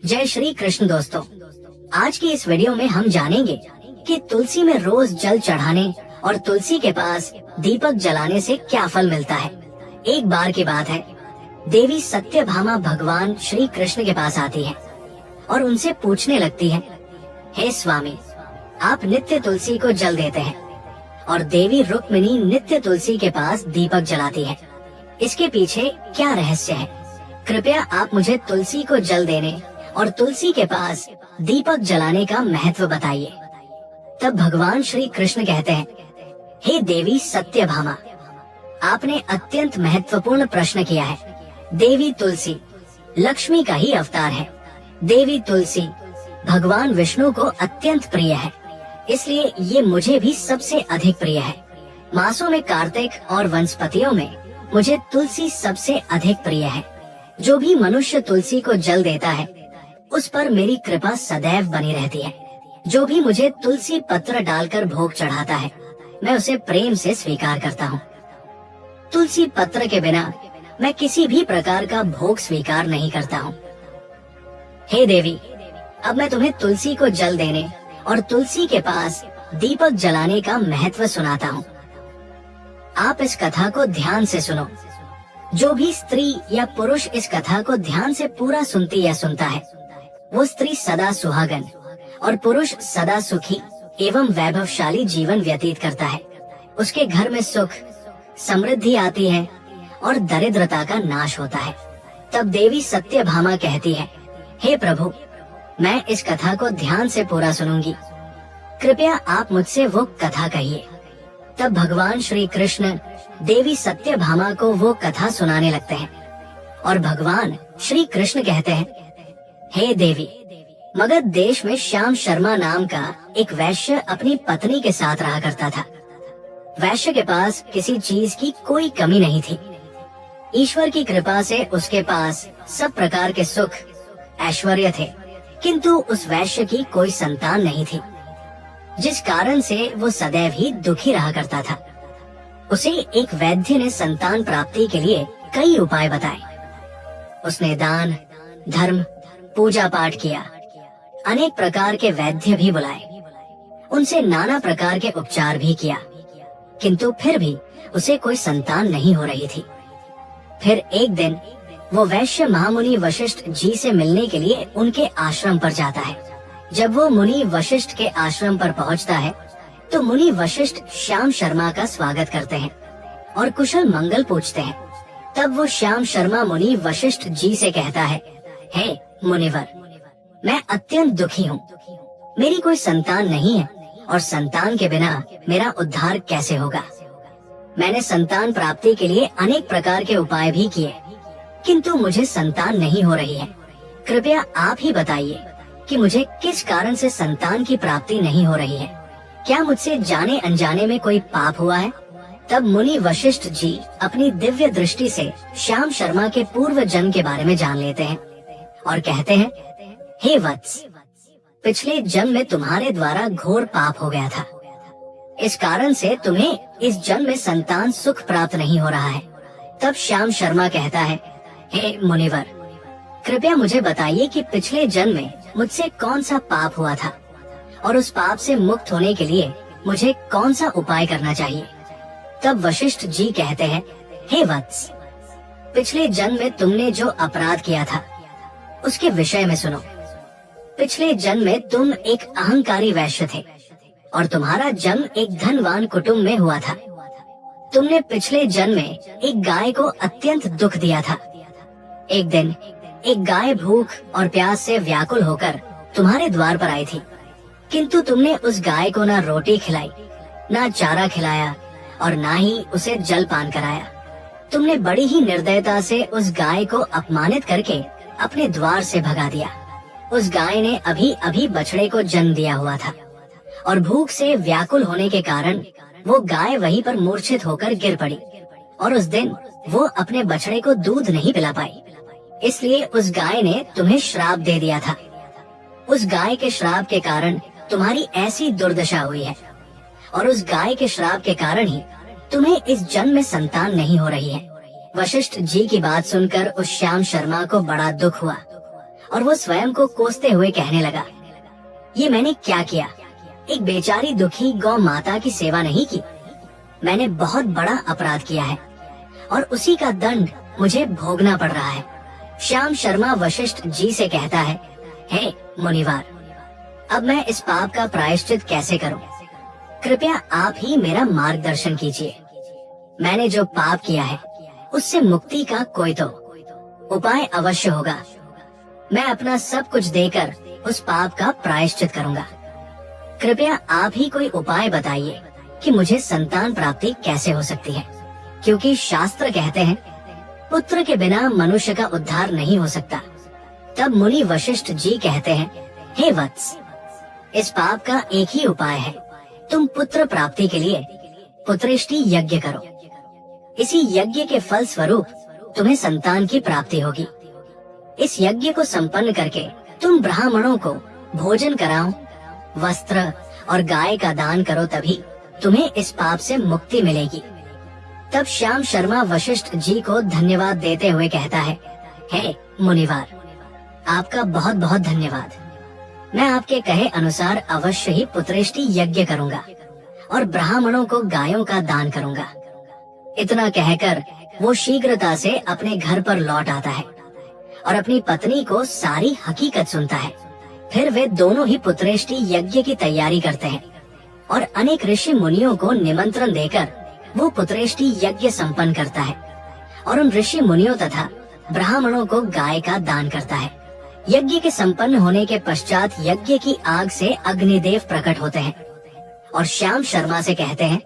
जय श्री कृष्ण दोस्तों। आज की इस वीडियो में हम जानेंगे कि तुलसी में रोज जल चढ़ाने और तुलसी के पास दीपक जलाने से क्या फल मिलता है। एक बार की बात है, देवी सत्यभामा भगवान श्री कृष्ण के पास आती है और उनसे पूछने लगती है, हे स्वामी, आप नित्य तुलसी को जल देते हैं और देवी रुक्मिणी नित्य तुलसी के पास दीपक जलाती है। इसके पीछे क्या रहस्य है? कृपया आप मुझे तुलसी को जल देने और तुलसी के पास दीपक जलाने का महत्व बताइए। तब भगवान श्री कृष्ण कहते हैं, हे देवी सत्यभामा, आपने अत्यंत महत्वपूर्ण प्रश्न किया है। देवी तुलसी लक्ष्मी का ही अवतार है। देवी तुलसी भगवान विष्णु को अत्यंत प्रिय है, इसलिए ये मुझे भी सबसे अधिक प्रिय है। मासों में कार्तिक और वनस्पतियों में मुझे तुलसी सबसे अधिक प्रिय है। जो भी मनुष्य तुलसी को जल देता है, उस पर मेरी कृपा सदैव बनी रहती है। जो भी मुझे तुलसी पत्र डालकर भोग चढ़ाता है, मैं उसे प्रेम से स्वीकार करता हूँ। तुलसी पत्र के बिना मैं किसी भी प्रकार का भोग स्वीकार नहीं करता हूँ। हे देवी, अब मैं तुम्हें तुलसी को जल देने और तुलसी के पास दीपक जलाने का महत्व सुनाता हूँ। आप इस कथा को ध्यान से सुनो। जो भी स्त्री या पुरुष इस कथा को ध्यान से पूरा सुनती या सुनता है, वो स्त्री सदा सुहागन और पुरुष सदा सुखी एवं वैभवशाली जीवन व्यतीत करता है। उसके घर में सुख समृद्धि आती है और दरिद्रता का नाश होता है। तब देवी सत्यभामा कहती है, हे प्रभु, मैं इस कथा को ध्यान से पूरा सुनूंगी। कृपया आप मुझसे वो कथा कहिए। तब भगवान श्री कृष्ण देवी सत्यभामा को वो कथा सुनाने लगते हैं और भगवान श्री कृष्ण कहते हैं, हे देवी, मगध देश में श्याम शर्मा नाम का एक वैश्य अपनी पत्नी के साथ रहा करता था। वैश्य के पास किसी चीज की कोई कमी नहीं थी। ईश्वर की कृपा से उसके पास सब प्रकार के सुख ऐश्वर्य थे, किंतु उस वैश्य की कोई संतान नहीं थी, जिस कारण से वो सदैव ही दुखी रहा करता था। उसे एक वैद्य ने संतान प्राप्ति के लिए कई उपाय बताए। उसने दान, धर्म, पूजा पाठ किया। अनेक प्रकार के वैद्य भी बुलाए, उनसे नाना प्रकार के उपचार भी किया, किंतु फिर भी उसे कोई संतान नहीं हो रही थी। फिर एक दिन वो वैश्य महामुनि वशिष्ठ जी से मिलने के लिए उनके आश्रम पर जाता है। जब वो मुनि वशिष्ठ के आश्रम पर पहुंचता है, तो मुनि वशिष्ठ श्याम शर्मा का स्वागत करते हैं और कुशल मंगल पूछते हैं। तब वो श्याम शर्मा मुनि वशिष्ठ जी से कहता है, हे मुनिवर, मैं अत्यंत दुखी हूँ। मेरी कोई संतान नहीं है और संतान के बिना मेरा उद्धार कैसे होगा। मैंने संतान प्राप्ति के लिए अनेक प्रकार के उपाय भी किए, किंतु मुझे संतान नहीं हो रही है। कृपया आप ही बताइए कि मुझे किस कारण से संतान की प्राप्ति नहीं हो रही है। क्या मुझसे जाने अनजाने में कोई पाप हुआ है? तब मुनि वशिष्ठ जी अपनी दिव्य दृष्टि से श्याम शर्मा के पूर्व जन्म के बारे में जान लेते हैं और कहते हैं, हे वत्स, पिछले जन्म में तुम्हारे द्वारा घोर पाप हो गया था। इस कारण से तुम्हें इस जन्म में संतान सुख प्राप्त नहीं हो रहा है। तब श्याम शर्मा कहता है, हे मुनिवर, कृपया मुझे बताइए कि पिछले जन्म में मुझसे कौन सा पाप हुआ था और उस पाप से मुक्त होने के लिए मुझे कौन सा उपाय करना चाहिए। तब वशिष्ठ जी कहते हैं, हे वत्स, पिछले जन्म में तुमने जो अपराध किया था उसके विषय में सुनो। पिछले जन्म में तुम एक अहंकारी वैश्य थे और तुम्हारा जन्म एक धनवान कुटुंब में हुआ था। तुमने पिछले जन्म में एक गाय को अत्यंत दुख दिया था। एक दिन एक गाय भूख और प्यास से व्याकुल होकर तुम्हारे द्वार पर आई थी, किंतु तुमने उस गाय को ना रोटी खिलाई, ना चारा खिलाया और ना ही उसे जल पान कराया। तुमने बड़ी ही निर्दयता से उस गाय को अपमानित करके अपने द्वार से भगा दिया। उस गाय ने अभी अभी बछड़े को जन्म दिया हुआ था और भूख से व्याकुल होने के कारण वो गाय वहीं पर मूर्छित होकर गिर पड़ी और उस दिन वो अपने बछड़े को दूध नहीं पिला पाई। इसलिए उस गाय ने तुम्हें श्राप दे दिया था। उस गाय के श्राप के कारण तुम्हारी ऐसी दुर्दशा हुई है और उस गाय के श्राप के कारण ही तुम्हें इस जन्म में संतान नहीं हो रही है। वशिष्ठ जी की बात सुनकर उस श्याम शर्मा को बड़ा दुख हुआ और वो स्वयं को कोसते हुए कहने लगा, ये मैंने क्या किया? एक बेचारी दुखी गौ माता की सेवा नहीं की। मैंने बहुत बड़ा अपराध किया है और उसी का दंड मुझे भोगना पड़ रहा है। श्याम शर्मा वशिष्ठ जी से कहता है, हे मुनिवार, अब मैं इस पाप का प्रायश्चित कैसे करूं? कृपया आप ही मेरा मार्गदर्शन कीजिए। मैंने जो पाप किया है उससे मुक्ति का कोई तो उपाय अवश्य होगा। मैं अपना सब कुछ देकर उस पाप का प्रायश्चित करूंगा। कृपया आप ही कोई उपाय बताइए कि मुझे संतान प्राप्ति कैसे हो सकती है, क्योंकि शास्त्र कहते हैं पुत्र के बिना मनुष्य का उद्धार नहीं हो सकता। तब मुनि वशिष्ठ जी कहते हैं, हे वत्स, इस पाप का एक ही उपाय है। तुम पुत्र प्राप्ति के लिए पुत्रेष्टि यज्ञ करो। इसी यज्ञ के फल स्वरूप तुम्हें संतान की प्राप्ति होगी। इस यज्ञ को संपन्न करके तुम ब्राह्मणों को भोजन कराओ, वस्त्र और गाय का दान करो, तभी तुम्हें इस पाप से मुक्ति मिलेगी। तब श्याम शर्मा वशिष्ठ जी को धन्यवाद देते हुए कहता है, हे मुनिवार, आपका बहुत बहुत धन्यवाद। मैं आपके कहे अनुसार अवश्य ही पुत्रेष्टि यज्ञ करूंगा और ब्राह्मणों को गायों का दान करूंगा। इतना कहकर वो शीघ्रता से अपने घर पर लौट आता है और अपनी पत्नी को सारी हकीकत सुनता है। फिर वे दोनों ही पुत्रेष्टि यज्ञ की तैयारी करते हैं और अनेक ऋषि मुनियों को निमंत्रण देकर वो पुत्रेष्टि यज्ञ संपन्न करता है और उन ऋषि मुनियों तथा ब्राह्मणों को गाय का दान करता है। यज्ञ के संपन्न होने के पश्चात यज्ञ की आग से अग्निदेव प्रकट होते हैं और श्याम शर्मा से कहते हैं,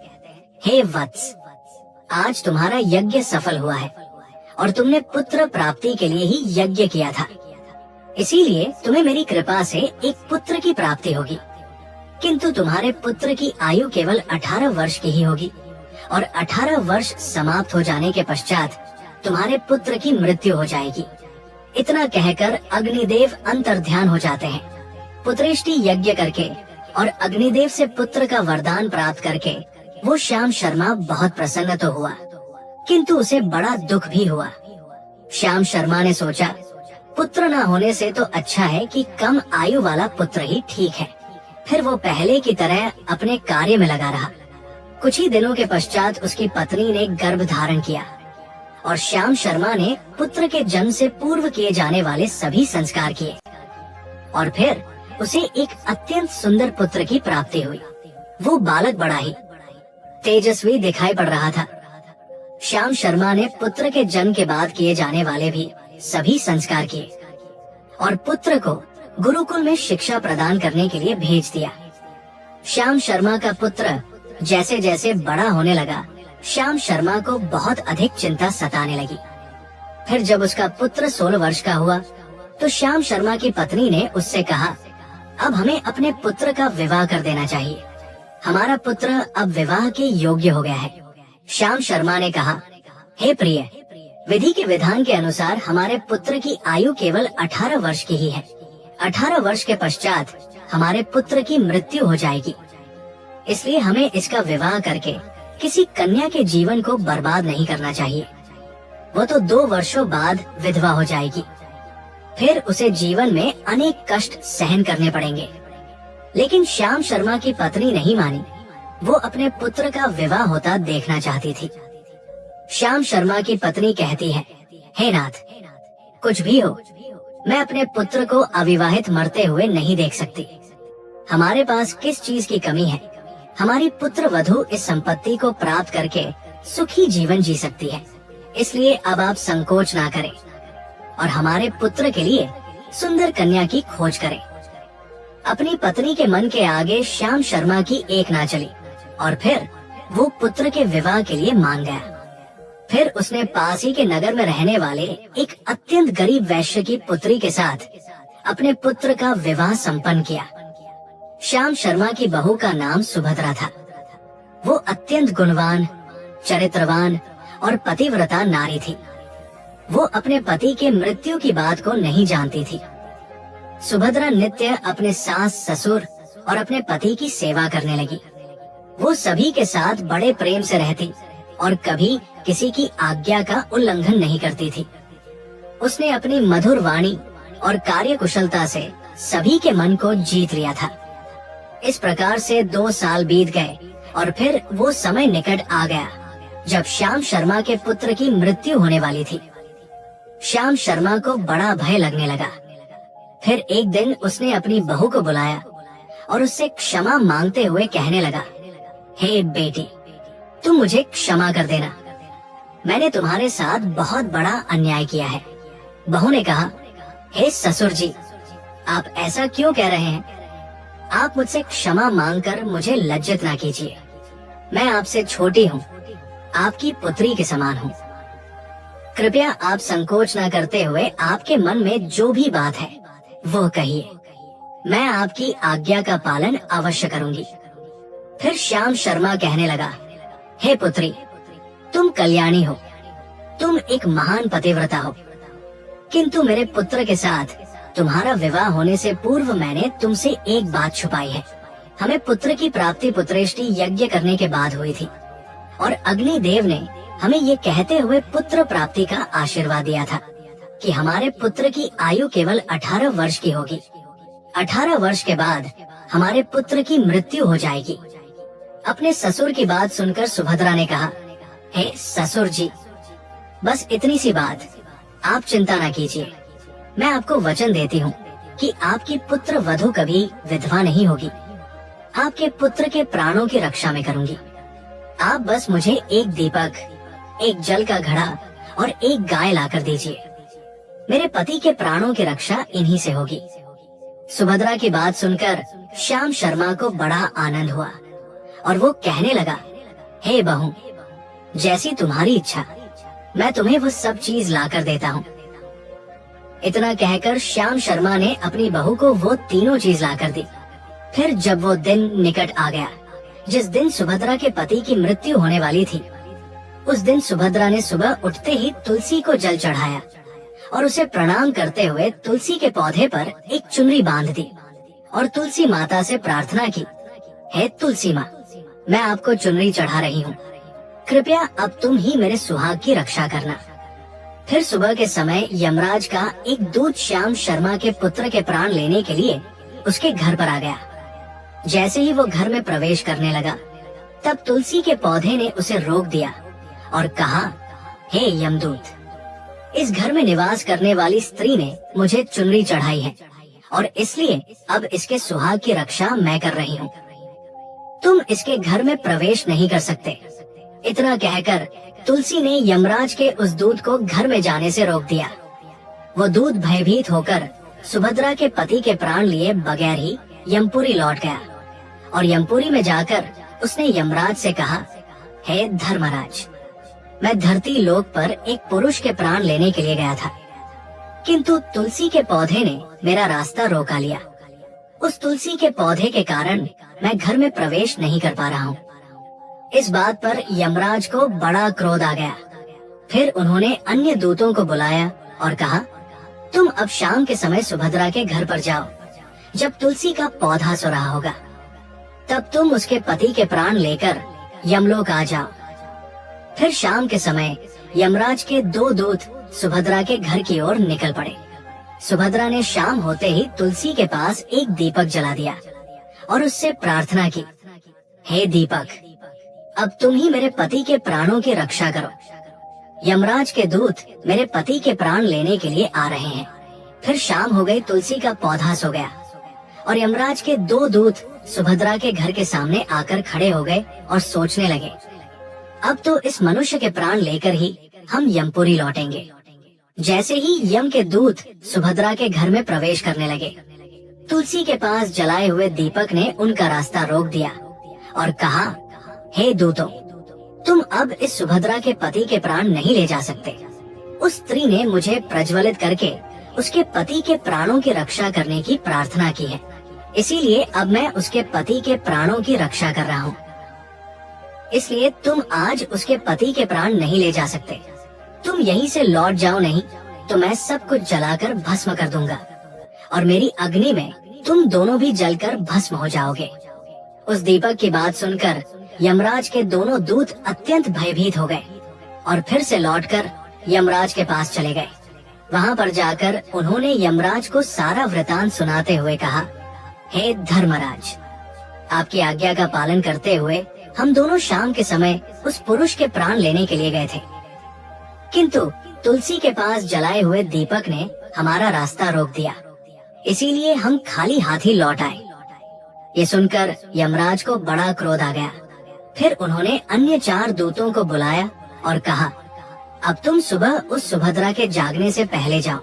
हे वत्स, आज तुम्हारा यज्ञ सफल हुआ है और तुमने पुत्र प्राप्ति के लिए ही यज्ञ किया था, इसीलिए तुम्हें मेरी कृपा से एक पुत्र की प्राप्ति होगी। किंतु तुम्हारे पुत्र की आयु केवल 18 वर्ष की ही होगी और 18 वर्ष समाप्त हो जाने के पश्चात तुम्हारे पुत्र की मृत्यु हो जाएगी। इतना कहकर अग्निदेव अंतर्ध्यान हो जाते हैं। पुत्रेष्टि यज्ञ करके और अग्निदेव से पुत्र का वरदान प्राप्त करके वो श्याम शर्मा बहुत प्रसन्न तो हुआ, किंतु उसे बड़ा दुख भी हुआ। श्याम शर्मा ने सोचा, पुत्र न होने से तो अच्छा है कि कम आयु वाला पुत्र ही ठीक है। फिर वो पहले की तरह अपने कार्य में लगा रहा। कुछ ही दिनों के पश्चात उसकी पत्नी ने गर्भ धारण किया और श्याम शर्मा ने पुत्र के जन्म से पूर्व किए जाने वाले सभी संस्कार किए और फिर उसे एक अत्यंत सुंदर पुत्र की प्राप्ति हुई। वो बालक बड़ा ही तेजस्वी दिखाई पड़ रहा था। श्याम शर्मा ने पुत्र के जन्म के बाद किए जाने वाले भी सभी संस्कार किए और पुत्र को गुरुकुल में शिक्षा प्रदान करने के लिए भेज दिया। श्याम शर्मा का पुत्र जैसे जैसे बड़ा होने लगा, श्याम शर्मा को बहुत अधिक चिंता सताने लगी। फिर जब उसका पुत्र 16 वर्ष का हुआ तो श्याम शर्मा की पत्नी ने उससे कहा, अब हमें अपने पुत्र का विवाह कर देना चाहिए। हमारा पुत्र अब विवाह के योग्य हो गया है। श्याम शर्मा ने कहा, हे प्रिय, विधि के विधान के अनुसार हमारे पुत्र की आयु केवल 18 वर्ष की ही है। 18 वर्ष के पश्चात हमारे पुत्र की मृत्यु हो जाएगी, इसलिए हमें इसका विवाह करके किसी कन्या के जीवन को बर्बाद नहीं करना चाहिए। वो तो 2 वर्षों बाद विधवा हो जाएगी, फिर उसे जीवन में अनेक कष्ट सहन करने पड़ेंगे। लेकिन श्याम शर्मा की पत्नी नहीं मानी। वो अपने पुत्र का विवाह होता देखना चाहती थी। श्याम शर्मा की पत्नी कहती है, हे नाथ, कुछ भी हो, मैं अपने पुत्र को अविवाहित मरते हुए नहीं देख सकती। हमारे पास किस चीज की कमी है? हमारी पुत्र वधू इस संपत्ति को प्राप्त करके सुखी जीवन जी सकती है। इसलिए अब आप संकोच ना करें और हमारे पुत्र के लिए सुंदर कन्या की खोज करें। अपनी पत्नी के मन के आगे श्याम शर्मा की एक ना चली और फिर वो पुत्र के विवाह के लिए मान गया। फिर उसने पास ही के नगर में रहने वाले एक अत्यंत गरीब वैश्य की पुत्री के साथ अपने पुत्र का विवाह संपन्न किया। श्याम शर्मा की बहू का नाम सुभद्रा था। वो अत्यंत गुणवान, चरित्रवान और पतिव्रता नारी थी। वो अपने पति के मृत्यु की बात को नहीं जानती थी। सुभद्रा नित्य अपने सास, ससुर और अपने पति की सेवा करने लगी। वो सभी के साथ बड़े प्रेम से रहती और कभी किसी की आज्ञा का उल्लंघन नहीं करती थी। उसने अपनी मधुर वाणी और कार्यकुशलता से सभी के मन को जीत लिया था। इस प्रकार से 2 साल बीत गए और फिर वो समय निकट आ गया जब श्याम शर्मा के पुत्र की मृत्यु होने वाली थी। श्याम शर्मा को बड़ा भय लगने लगा। फिर एक दिन उसने अपनी बहू को बुलाया और उससे क्षमा मांगते हुए कहने लगा, हे बेटी, तुम मुझे क्षमा कर देना, मैंने तुम्हारे साथ बहुत बड़ा अन्याय किया है। बहू ने कहा, हे ससुर जी, आप ऐसा क्यों कह रहे हैं? आप मुझसे क्षमा मांगकर मुझे लज्जित ना कीजिए। मैं आपसे छोटी हूँ, आपकी पुत्री के समान हूँ। कृपया आप संकोच ना करते हुए आपके मन में जो भी बात है वो कहिए। मैं आपकी आज्ञा का पालन अवश्य करूंगी। फिर श्याम शर्मा कहने लगा, हे पुत्री, तुम कल्याणी हो, तुम एक महान पतिव्रता हो, किंतु मेरे पुत्र के साथ तुम्हारा विवाह होने से पूर्व मैंने तुमसे एक बात छुपाई है। हमें पुत्र की प्राप्ति पुत्रेष्टि यज्ञ करने के बाद हुई थी और अग्नि देव ने हमें ये कहते हुए पुत्र प्राप्ति का आशीर्वाद दिया था कि हमारे पुत्र की आयु केवल 18 वर्ष की होगी। 18 वर्ष के बाद हमारे पुत्र की मृत्यु हो जाएगी। अपने ससुर की बात सुनकर सुभद्रा ने कहा, हे ससुर जी, बस इतनी सी बात, आप चिंता न कीजिए। मैं आपको वचन देती हूँ कि आपकी पुत्र वधू कभी विधवा नहीं होगी। आपके पुत्र के प्राणों की रक्षा में करूंगी। आप बस मुझे एक दीपक, एक जल का घड़ा और एक गाय लाकर दीजिए। मेरे पति के प्राणों की रक्षा इन्हीं से होगी। सुभद्रा की बात सुनकर श्याम शर्मा को बड़ा आनंद हुआ और वो कहने लगा, हे बहू, जैसी तुम्हारी इच्छा, मैं तुम्हें वो सब चीज लाकर देता हूँ। इतना कहकर श्याम शर्मा ने अपनी बहू को वो तीनों चीज लाकर दी। फिर जब वो दिन निकट आ गया जिस दिन सुभद्रा के पति की मृत्यु होने वाली थी, उस दिन सुभद्रा ने सुबह उठते ही तुलसी को जल चढ़ाया और उसे प्रणाम करते हुए तुलसी के पौधे पर एक चुनरी बांध दी और तुलसी माता से प्रार्थना की, हे तुलसी माँ, मैं आपको चुनरी चढ़ा रही हूँ, कृपया अब तुम ही मेरे सुहाग की रक्षा करना। फिर सुबह के समय यमराज का एक दूत श्याम शर्मा के पुत्र के प्राण लेने के लिए उसके घर पर आ गया। जैसे ही वो घर में प्रवेश करने लगा, तब तुलसी के पौधे ने उसे रोक दिया और कहा, हे यमदूत, इस घर में निवास करने वाली स्त्री ने मुझे चुनरी चढ़ाई है और इसलिए अब इसके सुहाग की रक्षा मैं कर रही हूँ। तुम इसके घर में प्रवेश नहीं कर सकते। इतना कहकर तुलसी ने यमराज के उस दूत को घर में जाने से रोक दिया। वो दूत भयभीत होकर सुभद्रा के पति के प्राण लिए बगैर ही यमपुरी लौट गया और यमपुरी में जाकर उसने यमराज से कहा, हे धर्मराज, मैं धरती लोक पर एक पुरुष के प्राण लेने के लिए गया था, किंतु तुलसी के पौधे ने मेरा रास्ता रोका लिया। उस तुलसी के पौधे के कारण मैं घर में प्रवेश नहीं कर पा रहा हूँ। इस बात पर यमराज को बड़ा क्रोध आ गया। फिर उन्होंने अन्य दूतों को बुलाया और कहा, तुम अब शाम के समय सुभद्रा के घर पर जाओ। जब तुलसी का पौधा सो रहा होगा, तब तुम उसके पति के प्राण लेकर यमलोक आ जाओ। फिर शाम के समय यमराज के 2 दूत सुभद्रा के घर की ओर निकल पड़े। सुभद्रा ने शाम होते ही तुलसी के पास एक दीपक जला दिया और उससे प्रार्थना की, हे दीपक, अब तुम ही मेरे पति के प्राणों की रक्षा करो। यमराज के दूत मेरे पति के प्राण लेने के लिए आ रहे हैं। फिर शाम हो गई, तुलसी का पौधा सो गया और यमराज के 2 दूत सुभद्रा के घर के सामने आकर खड़े हो गए और सोचने लगे, अब तो इस मनुष्य के प्राण लेकर ही हम यमपुरी लौटेंगे। जैसे ही यम के दूत सुभद्रा के घर में प्रवेश करने लगे, तुलसी के पास जलाए हुए दीपक ने उनका रास्ता रोक दिया और कहा, हे दूतों, तुम अब इस सुभद्रा के पति के प्राण नहीं ले जा सकते। उस स्त्री ने मुझे प्रज्वलित करके उसके पति के प्राणों की रक्षा करने की प्रार्थना की है, इसीलिए अब मैं उसके पति के प्राणों की रक्षा कर रहा हूँ। इसलिए तुम आज उसके पति के प्राण नहीं ले जा सकते। तुम यहीं से लौट जाओ, नहीं तो मैं सब कुछ जलाकर भस्म कर दूंगा और मेरी अग्नि में तुम दोनों भी जलकर भस्म हो जाओगे। उस दीपक की बात सुनकर यमराज के दोनों दूत अत्यंत भयभीत हो गए और फिर से लौटकर यमराज के पास चले गए। वहाँ पर जाकर उन्होंने यमराज को सारा वृतांत सुनाते हुए कहा, हे धर्मराज, आपकी आज्ञा का पालन करते हुए हम दोनों शाम के समय उस पुरुष के प्राण लेने के लिए गए थे, किंतु तुलसी के पास जलाए हुए दीपक ने हमारा रास्ता रोक दिया, इसीलिए हम खाली हाथ ही लौट आए। ये सुनकर यमराज को बड़ा क्रोध आ गया। फिर उन्होंने अन्य 4 दूतों को बुलाया और कहा, अब तुम सुबह उस सुभद्रा के जागने से पहले जाओ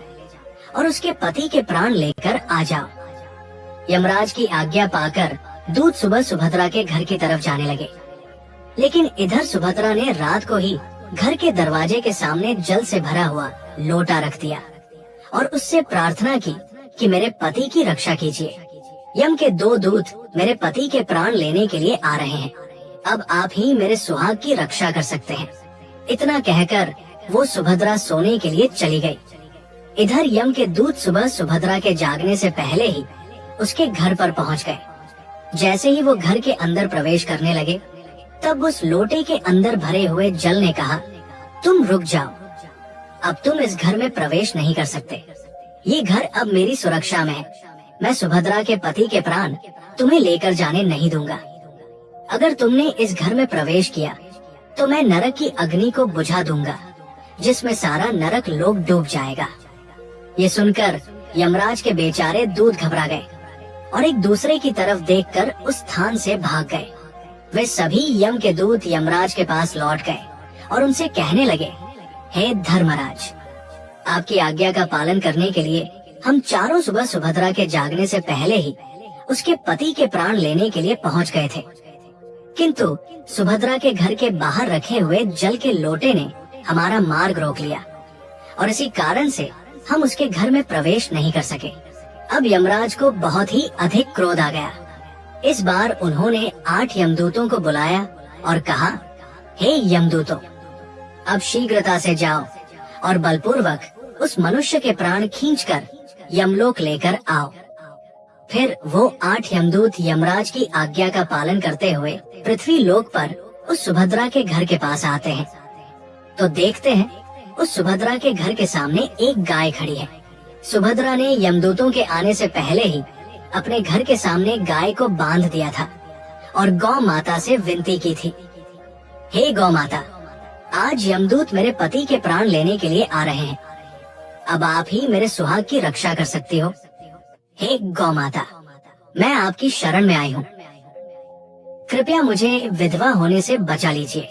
और उसके पति के प्राण लेकर आ जाओ। यमराज की आज्ञा पाकर दूत सुबह सुभद्रा के घर की तरफ जाने लगे, लेकिन इधर सुभद्रा ने रात को ही घर के दरवाजे के सामने जल से भरा हुआ लोटा रख दिया और उससे प्रार्थना की कि मेरे पति की रक्षा कीजिए। यम के 2 दूत मेरे पति के प्राण लेने के लिए आ रहे हैं, अब आप ही मेरे सुहाग की रक्षा कर सकते हैं। इतना कहकर वो सुभद्रा सोने के लिए चली गई। इधर यम के दूत सुबह सुभद्रा के जागने से पहले ही उसके घर पर पहुंच गए। जैसे ही वो घर के अंदर प्रवेश करने लगे, तब उस लोटे के अंदर भरे हुए जल ने कहा, तुम रुक जाओ, अब तुम इस घर में प्रवेश नहीं कर सकते। ये घर अब मेरी सुरक्षा में है। मैं सुभद्रा के पति के प्राण तुम्हें लेकर जाने नहीं दूंगा। अगर तुमने इस घर में प्रवेश किया तो मैं नरक की अग्नि को बुझा दूंगा, जिसमें सारा नरक लोक डूब जाएगा। ये सुनकर यमराज के बेचारे दूत घबरा गए और एक दूसरे की तरफ देखकर उस स्थान से भाग गए। वे सभी यम के दूत यमराज के पास लौट गए और उनसे कहने लगे, हे धर्मराज, आपकी आज्ञा का पालन करने के लिए हम चारों सुबह सुभद्रा के जागने से पहले ही उसके पति के प्राण लेने के लिए पहुंच गए थे, किंतु सुभद्रा के घर के बाहर रखे हुए जल के लोटे ने हमारा मार्ग रोक लिया और इसी कारण से हम उसके घर में प्रवेश नहीं कर सके। अब यमराज को बहुत ही अधिक क्रोध आ गया। इस बार उन्होंने 8 यमदूतों को बुलाया और कहा, हे यमदूतों, अब शीघ्रता से जाओ और बलपूर्वक उस मनुष्य के प्राण खींचकर यमलोक लेकर आओ। फिर वो 8 यमदूत यमराज की आज्ञा का पालन करते हुए पृथ्वी लोक पर उस सुभद्रा के घर के पास आते हैं, तो देखते हैं उस सुभद्रा के घर के सामने एक गाय खड़ी है। सुभद्रा ने यमदूतों के आने से पहले ही अपने घर के सामने गाय को बांध दिया था और गौ माता से विनती की थी, हे गौ माता, आज यमदूत मेरे पति के प्राण लेने के लिए आ रहे हैं, अब आप ही मेरे सुहाग की रक्षा कर सकती हो। हे गौ माता, मैं आपकी शरण में आई हूँ, कृपया मुझे विधवा होने से बचा लीजिए।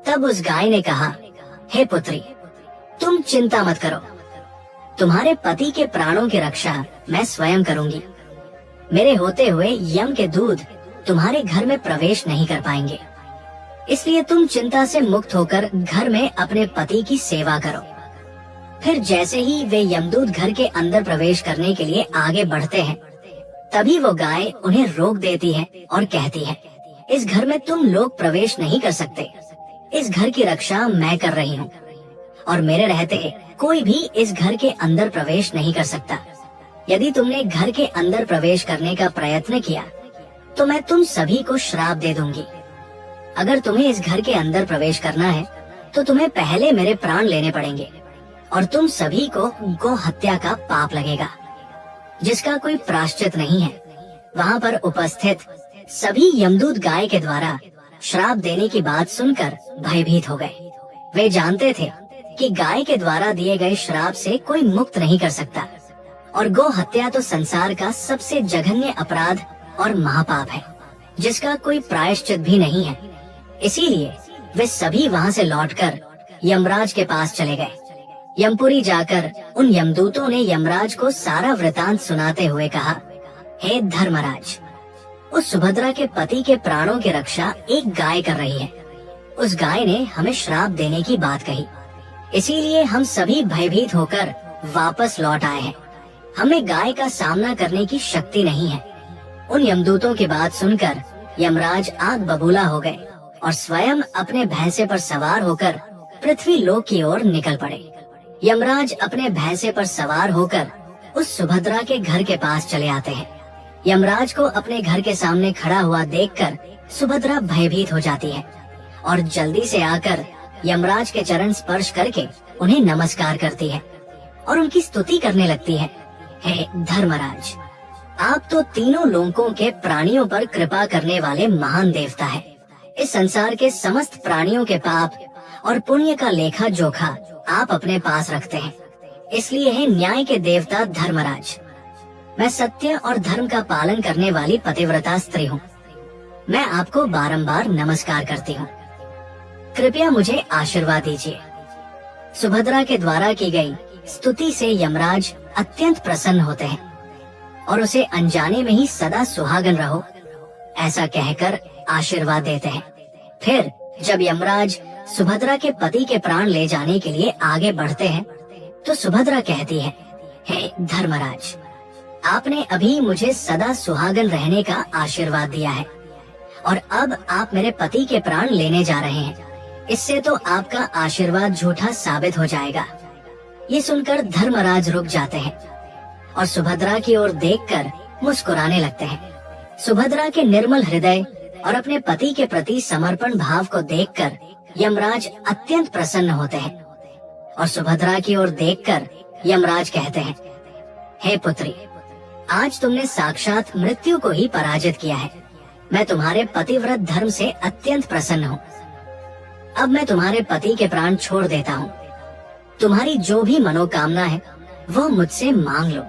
तब उस गाय ने कहा, हे पुत्री, तुम चिंता मत करो, तुम्हारे पति के प्राणों की रक्षा मैं स्वयं करूंगी। मेरे होते हुए यम के दूत तुम्हारे घर में प्रवेश नहीं कर पाएंगे, इसलिए तुम चिंता से मुक्त होकर घर में अपने पति की सेवा करो। फिर जैसे ही वे यमदूत घर के अंदर प्रवेश करने के लिए आगे बढ़ते हैं, तभी वो गाय उन्हें रोक देती है और कहती है, इस घर में तुम लोग प्रवेश नहीं कर सकते, इस घर की रक्षा मैं कर रही हूँ और मेरे रहते कोई भी इस घर के अंदर प्रवेश नहीं कर सकता। यदि तुमने घर के अंदर प्रवेश करने का प्रयत्न किया तो मैं तुम सभी को श्राप दे दूंगी। अगर तुम्हें इस घर के अंदर प्रवेश करना है तो तुम्हें पहले मेरे प्राण लेने पड़ेंगे और तुम सभी को गो हत्या का पाप लगेगा, जिसका कोई प्रायश्चित नहीं है। वहाँ पर उपस्थित सभी यमदूत गाय के द्वारा श्राप देने की बात सुनकर भयभीत हो गए। वे जानते थे कि गाय के द्वारा दिए गए श्राप से कोई मुक्त नहीं कर सकता और गो हत्या तो संसार का सबसे जघन्य अपराध और महापाप है, जिसका कोई प्रायश्चित भी नहीं है। इसीलिए वे सभी वहाँ से लौटकर यमराज के पास चले गए। यमपुरी जाकर उन यमदूतों ने यमराज को सारा वृतांत सुनाते हुए कहा, हे धर्मराज, उस सुभद्रा के पति के प्राणों की रक्षा एक गाय कर रही है। उस गाय ने हमें श्राप देने की बात कही, इसीलिए हम सभी भयभीत होकर वापस लौट आए हैं। हमें गाय का सामना करने की शक्ति नहीं है। उन यमदूतों की बात सुनकर यमराज आग बबूला हो गए और स्वयं अपने भैंसे पर सवार होकर पृथ्वी लोक की ओर निकल पड़े। यमराज अपने भैंसे पर सवार होकर उस सुभद्रा के घर के पास चले आते हैं। यमराज को अपने घर के सामने खड़ा हुआ देखकर सुभद्रा भयभीत हो जाती है और जल्दी से आकर यमराज के चरण स्पर्श करके उन्हें नमस्कार करती है और उनकी स्तुति करने लगती है। हे धर्मराज, आप तो तीनों लोकों के प्राणियों पर कृपा करने वाले महान देवता है। इस संसार के समस्त प्राणियों के पाप और पुण्य का लेखा जोखा आप अपने पास रखते हैं। इसलिए है न्याय के देवता धर्मराज, मैं सत्य और धर्म का पालन करने वाली पतिव्रता स्त्री हूँ। मैं आपको बारंबार नमस्कार करती हूँ। कृपया मुझे आशीर्वाद दीजिए। सुभद्रा के द्वारा की गई स्तुति से यमराज अत्यंत प्रसन्न होते हैं और उसे अनजाने में ही सदा सुहागन रहो ऐसा कहकर आशीर्वाद देते हैं। फिर जब यमराज सुभद्रा के पति के प्राण ले जाने के लिए आगे बढ़ते हैं तो सुभद्रा कहती है, हे धर्मराज, आपने अभी मुझे सदा सुहागन रहने का आशीर्वाद दिया है और अब आप मेरे पति के प्राण लेने जा रहे हैं। इससे तो आपका आशीर्वाद झूठा साबित हो जाएगा। ये सुनकर धर्मराज रुक जाते हैं और सुभद्रा की ओर देखकर मुस्कुराने लगते हैं। सुभद्रा के निर्मल हृदय और अपने पति के प्रति समर्पण भाव को देखकर यमराज अत्यंत प्रसन्न होते हैं और सुभद्रा की ओर देखकर यमराज कहते हैं, हे पुत्री, आज तुमने साक्षात मृत्यु को ही पराजित किया है। मैं तुम्हारे पतिव्रत धर्म से अत्यंत प्रसन्न हूँ। अब मैं तुम्हारे पति के प्राण छोड़ देता हूँ। तुम्हारी जो भी मनोकामना है वो मुझसे मांग लो।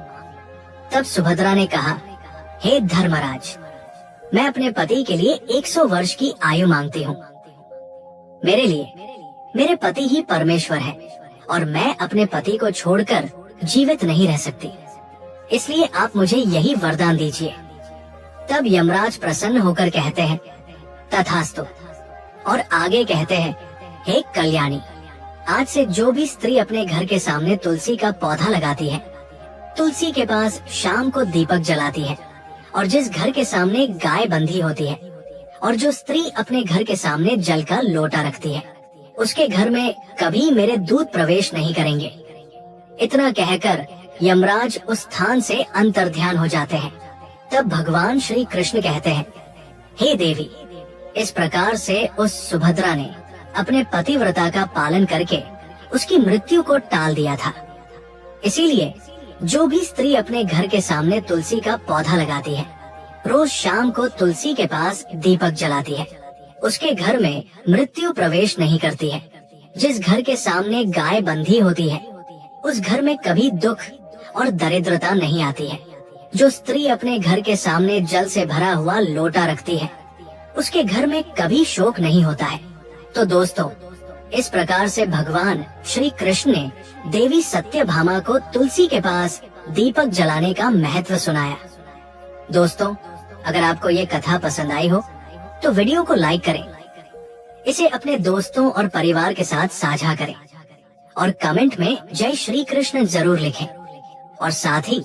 तब सुभद्रा ने कहा, हे धर्मराज, मैं अपने पति के लिए 100 वर्ष की आयु मांगती हूँ। मेरे लिए मेरे पति ही परमेश्वर है और मैं अपने पति को छोड़कर जीवित नहीं रह सकती। इसलिए आप मुझे यही वरदान दीजिए। तब यमराज प्रसन्न होकर कहते हैं, तथास्तु। और आगे कहते हैं, हे कल्याणी, आज से जो भी स्त्री अपने घर के सामने तुलसी का पौधा लगाती है, तुलसी के पास शाम को दीपक जलाती है, और जिस घर के सामने गाय बंधी होती है, और जो स्त्री अपने घर के सामने जल का लोटा रखती है, उसके घर में कभी मेरे दूत प्रवेश नहीं करेंगे। इतना कहकर यमराज उस स्थान से अंतर्ध्यान हो जाते हैं। तब भगवान श्री कृष्ण कहते हैं, हे देवी, इस प्रकार से उस सुभद्रा ने अपने पतिव्रता का पालन करके उसकी मृत्यु को टाल दिया था। इसीलिए जो भी स्त्री अपने घर के सामने तुलसी का पौधा लगाती है, रोज शाम को तुलसी के पास दीपक जलाती है, उसके घर में मृत्यु प्रवेश नहीं करती है। जिस घर के सामने गाय बंधी होती है, उस घर में कभी दुख और दरिद्रता नहीं आती है। जो स्त्री अपने घर के सामने जल से भरा हुआ लोटा रखती है, उसके घर में कभी शोक नहीं होता है। तो दोस्तों, इस प्रकार से भगवान श्री कृष्ण ने देवी सत्यभामा को तुलसी के पास दीपक जलाने का महत्व सुनाया। दोस्तों, अगर आपको ये कथा पसंद आई हो तो वीडियो को लाइक करें, इसे अपने दोस्तों और परिवार के साथ साझा करें और कमेंट में जय श्री कृष्ण जरूर लिखें। और साथ ही